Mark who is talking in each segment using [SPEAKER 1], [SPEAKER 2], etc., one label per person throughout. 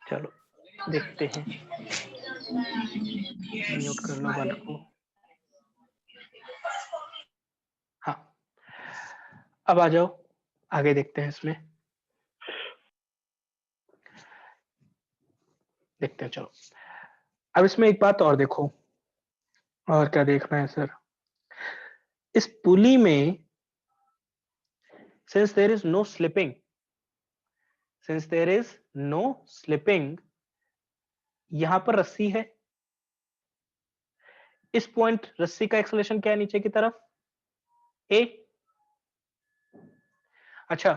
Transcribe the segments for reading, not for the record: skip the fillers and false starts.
[SPEAKER 1] चलो देखते हैं, म्यूट कर लो बल्ब को। हाँ, अब आ जाओ, आगे देखते हैं। इसमें देखते हैं, चलो अब इसमें एक बात और देखो। और क्या देखना है सर? इस पुली में since there is no slipping, यहां पर रस्सी है। इस पॉइंट रस्सी का एक्सेलरेशन क्या है नीचे की तरफ? ए। अच्छा,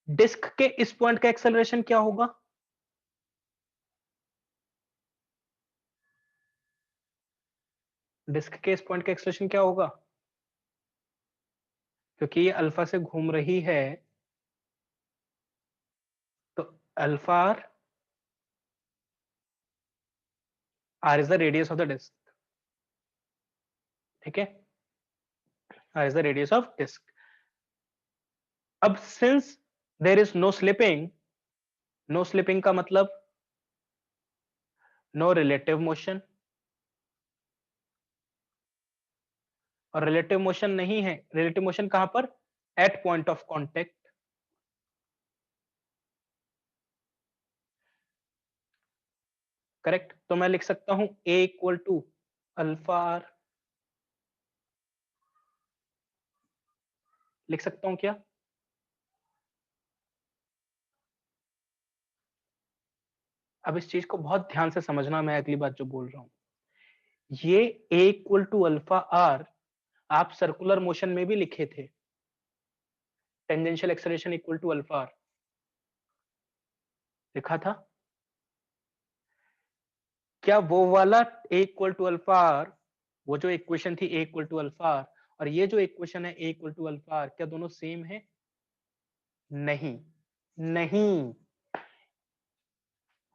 [SPEAKER 1] डिस्क के इस पॉइंट का एक्सेलरेशन क्या होगा? डिस्क के इस पॉइंट का एक्सेलरेशन क्या होगा? क्योंकि ये अल्फा से घूम रही है, तो alpha r is the radius of the disc. ठीक है, r is the radius of disc. अब since there is no slipping, no slipping का मतलब नो रिलेटिव मोशन, और रिलेटिव मोशन नहीं है। रिलेटिव मोशन कहां पर? At point of contact. Correct. तो मैं लिख सकता हूं a equal to alpha r, लिख सकता हूं क्या? अब इस चीज को बहुत ध्यान से समझना, मैं अगली बात जो बोल रहा हूं। ये A equal to alpha R आप सर्कुलर मोशन में भी लिखे थे, tangential acceleration equal to alpha R लिखा था। क्या वो वाला A equal to alpha R, वो जो इक्वेशन थी A equal to alpha R, और ये जो इक्वेशन है A equal to alpha R, क्या दोनों सेम है? नहीं, नहीं,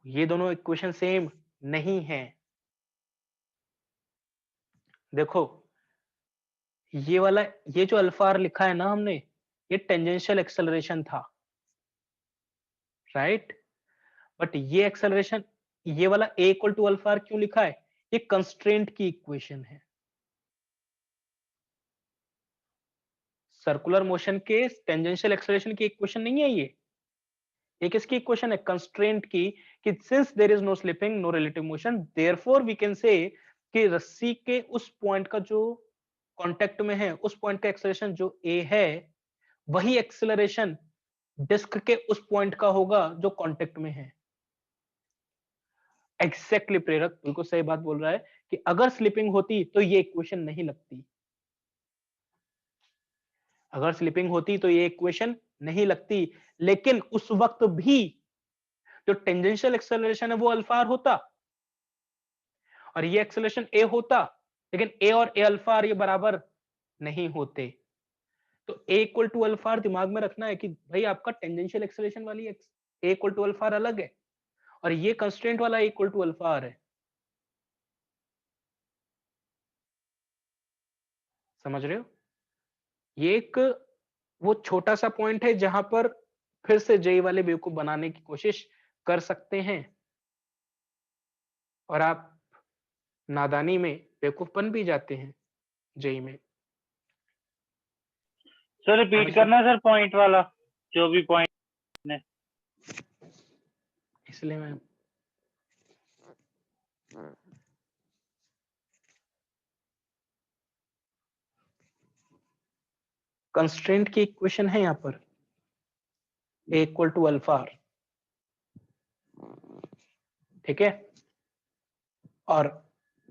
[SPEAKER 1] ये दोनों इक्वेशन सेम नहीं है। देखो, ये वाला, ये जो अल्फा आर लिखा है ना हमने, ये टेंजेंशियल एक्सेलरेशन था, राइट? बट ये एक्सेलरेशन, ये वाला A equal to alpha are क्यों लिखा है? ये कंस्ट्रेंट की इक्वेशन है। सर्कुलर मोशन के टेंजेंशियल एक्सेलरेशन की इक्वेशन नहीं है ये। ये किसकी इक्वेशन है? कंस्ट्रेंट की, कि since there is no slipping, no relative motion, therefore we can say कि रस्सी के उस पॉइंट का जो कांटेक्ट में है, उस पॉइंट का एक्सेलरेशन जो ए है, वही एक्सेलरेशन डिस्क के उस पॉइंट का होगा जो कांटेक्ट में है। एग्जैक्टली प्रेरक बिल्कुल सही बात बोल रहा है कि अगर स्लिपिंग होती तो ये इक्वेशन नहीं लगती। अगर स्लिपिंग होती तो ये इक्वेशन नहीं लगती, लेकिन उस वक्त भी जो टेंजेंशियल एक्सेलरेशन है वो अल्फा आर होता, और ये एक्सेलरेशन ए होता, लेकिन ए और ए अल्फा आर ये बराबर नहीं होते। तो ए इक्वल टू अल्फा आर दिमाग में रखना है कि भाई आपका टेंजेंशियल एक्सेलरेशन वाली ए इक्वल टू अल्फा आर अलग है, और ये कंस्ट्रेंट वाला A equal to alpha are है। समझ रहे हो? ये एक वो छोटा सा पॉइंट है जहां पर फिर से जेई वाले बेवकूफ बनाने की कोशिश कर सकते हैं, और आप नादानी में बेवकूफ बन भी जाते हैं जेई में।
[SPEAKER 2] सर रिपीट करना सर पॉइंट वाला, जो भी पॉइंट ने।
[SPEAKER 1] इसलिए मैं कंस्ट्रेंट की इक्वेशन है यहां पर ए इक्वल टू अल्फा आर, ठीक है, और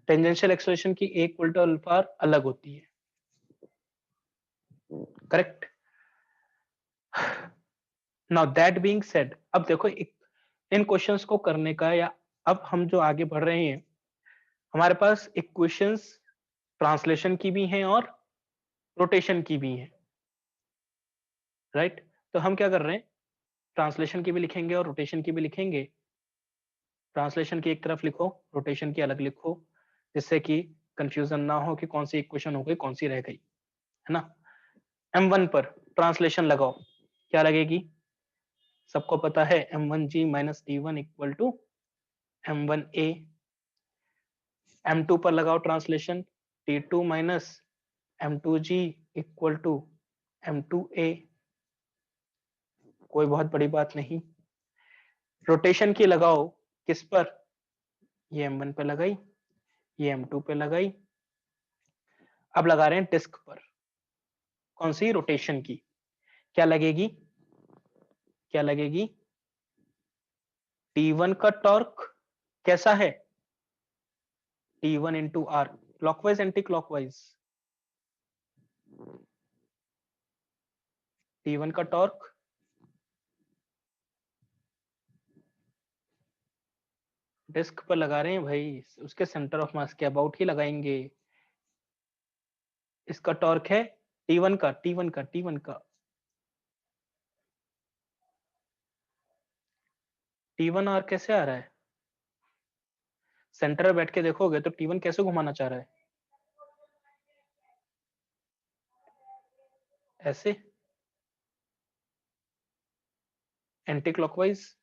[SPEAKER 1] टेंजेंशियल एक्सेलरेशन की ए इक्वल टू अल्फा आर अलग होती है। Correct. Now that being said, अब देखो इन क्वेश्चंस को करने का, या अब हम जो आगे बढ़ रहे हैं, हमारे पास इक्वेशंस ट्रांसलेशन की भी हैं और रोटेशन की भी हैं, राइट? तो हम क्या कर रहे हैं, ट्रांसलेशन की भी लिखेंगे और रोटेशन की भी लिखेंगे। ट्रांसलेशन की एक तरफ लिखो, रोटेशन की अलग लिखो, जिससे कि कंफ्यूजन ना हो कि कौन सी इक्वेशन हो गई कौन सी रह गई, है ना। m1 पर ट्रांसलेशन लगाओ, क्या लगेगी? सबको पता है m1g minus t1 equal to m1a। m2 पर लगाओ translation, t2 minus m2g equal to m2a। कोई बहुत बड़ी बात नहीं। रोटेशन की लगाओ, किस पर? ये m1 पे लगाई, ये m2 पे लगाई। अब लगा रहे हैं डिस्क पर, कौन सी? रोटेशन की। क्या लगेगी? क्या लगेगी? T1 का टॉर्क कैसा है? T1 into R, clockwise anti clockwise? T1 का टॉर्क डिस्क पर लगा रहे हैं भाई, उसके सेंटर ऑफ मास के अबाउट ही लगाएंगे। इसका टॉर्क है T1 का, T1 का, T1 का, T1 आर कैसे आ रहा है? सेंटर में बैठ के देखोगे तो T1 कैसे घुमाना चाह रहा है? ऐसे, anti clockwise.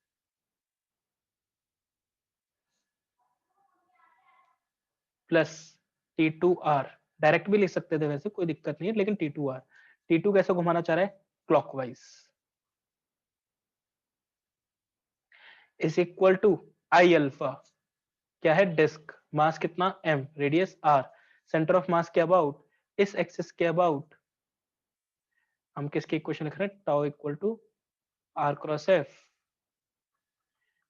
[SPEAKER 1] Plus T2R, direct भी लिख सकते थे वैसे, कोई दिक्कत नहीं है, लेकिन T2R, T2 कैसे घुमाना चाह रहा है? Clockwise. Is equal to I alpha, क्या है? डिस्क, मास कितना? m, radius r, centre of mass के अबाउट, इस एक्सिस के अबाउट। हम किसकी इक्वेशन लिख रहे हैं? Tau equal to r cross f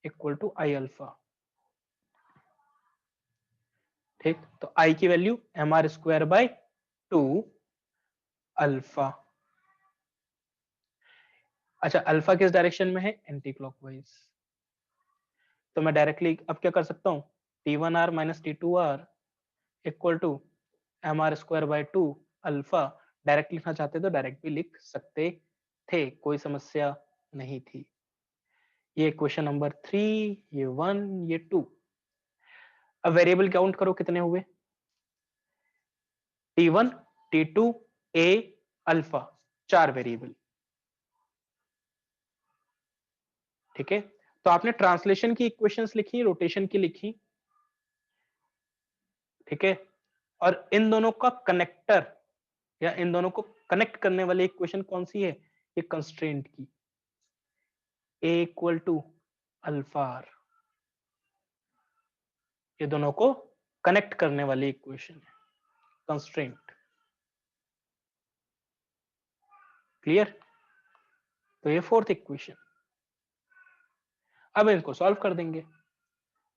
[SPEAKER 1] equal to I alpha. ठीक, तो i की value mr square by 2 alpha. अच्छा, अल्फा किस डायरेक्शन में है? Anti clockwise. तो मैं डायरेक्टली अब क्या कर सकता हूँ? T1r minus T2r equal to mr square by 2 alpha. Direct लिखना चाहते तो डायरेक्ट भी लिख सकते थे, कोई समस्या नहीं थी। ये क्वेश्चन नंबर 3, ये 1, ये 2। अब वेरिएबल काउंट करो कितने हुए? T1, T2, A, alpha, 4 variable. ठीक है, तो आपने ट्रांसलेशन की इक्वेशंस लिखी, रोटेशन की लिखी, ठीक है, और इन दोनों का कनेक्टर या इन दोनों को कनेक्ट करने वाली इक्वेशन कौन सी है? ये कंस्ट्रेंट की, A equal to alpha R, ये दोनों को कनेक्ट करने वाली इक्वेशन है, कंस्ट्रेंट। क्लियर? तो ये फोर्थ इक्वेशन। अब इनको सॉल्व कर देंगे,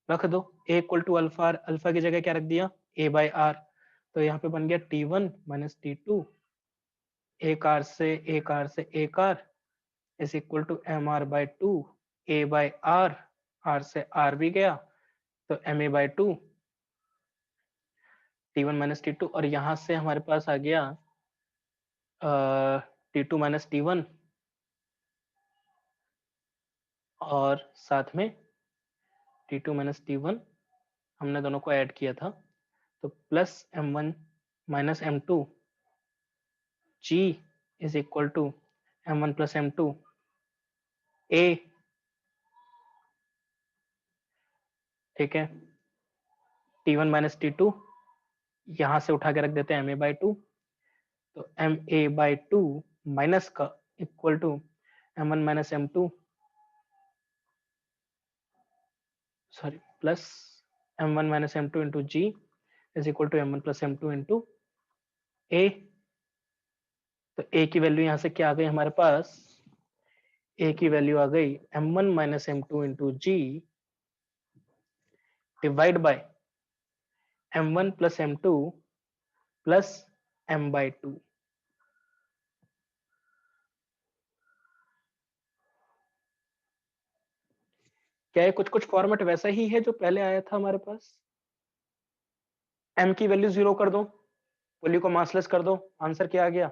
[SPEAKER 1] रख दो A equal to alpha R, alpha की जगह क्या रख दिया? A by R. तो यहाँ पे बन गया T1 माइनस T2, एक आर से एक आर से एक R is equal to M R by two, A by R, R से आर भी गया तो M A by two, T1 minus T2, और यहां से हमारे पास आ गया T2 माइनस T1, और साथ में T2 माइनस T1 हमने दोनों को ऐड किया था, तो plus M1 minus M2 G is equal to M1 plus M2 A। ठीक है, T1 माइनस T2 यहां से उठा के रख देते हैं MA बाई टू, तो MA बाई टू माइनस का equal to M1 minus M2, sorry, plus M1 minus M2 into G is equal to M1 plus M2 into A। तो A की वैल्यू यहां से क्या आ गई हमारे पास? A की वैल्यू आ गई M1 minus M2 into G divide by M1 plus M2 plus M by two. क्या ये कुछ कुछ फॉर्मेट वैसा ही है जो पहले आया था हमारे पास? M की वैल्यू 0 कर दो, वैल्यू को मासलेस कर दो, आंसर क्या आ गया?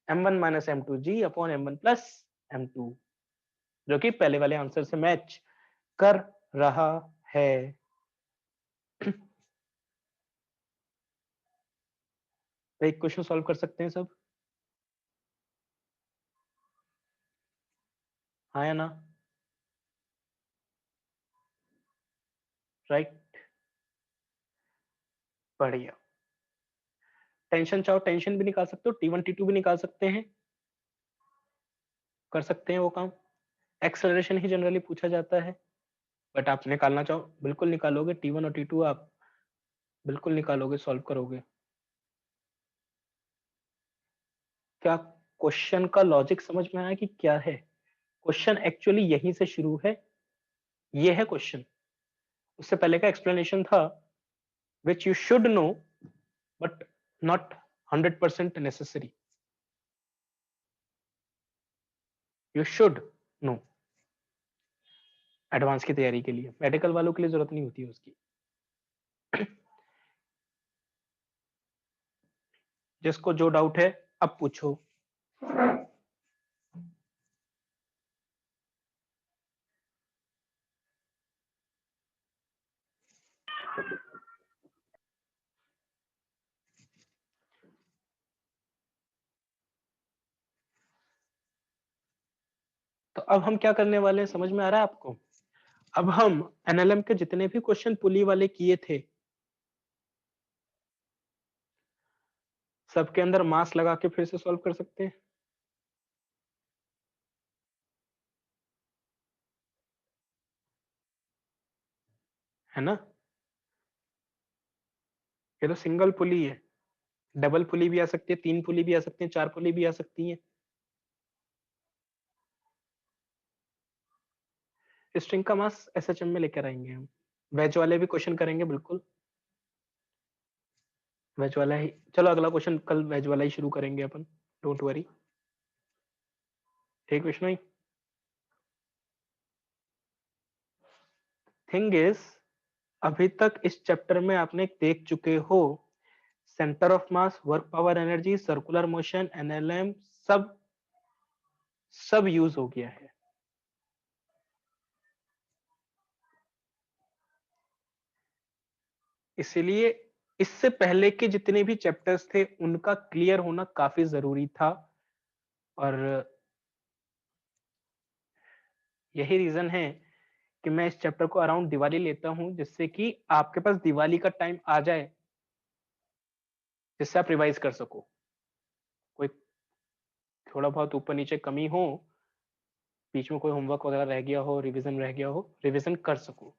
[SPEAKER 1] M1 minus M2 G upon M1 plus M2। जो कि पहले वाले आंसर से मैच कर रहा है। तो एक क्वेश्चन सॉल्व कर सकते हैं सब, हाँ या ना? राइट, बढ़िया। टेंशन चाहो टेंशन भी निकाल सकते हो, T1 T2 भी निकाल सकते हैं, कर सकते हैं वो काम। एक्सेलरेशन ही जनरली पूछा जाता है, बट आप निकालना चाहो बिल्कुल निकालोगे, T1 और T2 आप बिल्कुल निकालोगे, सॉल्व करोगे। क्या क्वेश्चन का लॉजिक समझ में आया कि क्या है? क्वेश्चन एक्चुअली यहीं से शुरू है, ये है क्वेश्चन। उससे पहले का एक्सप्लेनेशन था which you should know but not 100% necessary. You should know advance की तैयारी के लिए, मेडिकल वालों के लिए जरूरत नहीं होती है उसकी। जिसको जो डाउट है अब पूछो। तो अब हम क्या करने वाले हैं, समझ में आ रहा है आपको? अब हम एनएलएम के जितने भी क्वेश्चन पुली वाले किए थे, सबके अंदर मास लगा के फिर से सॉल्व कर सकते हैं, है ना? ये तो सिंगल पुली है, डबल पुली भी आ सकती है, 3 पुली भी आ सकती है, 4 पुली भी आ सकती है। स्ट्रिंग का मास एसएचएम में लेकर आएंगे हम। वेज वाले भी क्वेश्चन करेंगे बिल्कुल, वेज वाला ही। चलो अगला क्वेश्चन कल वेज वाला ही शुरू करेंगे अपन, डोंट वरी। ठीक विष्णु, थिंग इज अभी तक इस चैप्टर में आपने देख चुके हो centre of mass, work power energy, circular motion, NLM, सब यूज हो गया है। इसलिए इससे पहले के जितने भी चैप्टर्स थे उनका क्लियर होना काफी जरूरी था, और यही रीजन है कि मैं इस चैप्टर को अराउंड दिवाली लेता हूं, जिससे कि आपके पास दिवाली का टाइम आ जाए, जिससे आप रिवाइज कर सको। कोई थोड़ा बहुत ऊपर नीचे कमी हो, बीच में कोई होमवर्क वगैरह रह गया हो, रिवीजन रह गया हो, रिवीजन कर सको।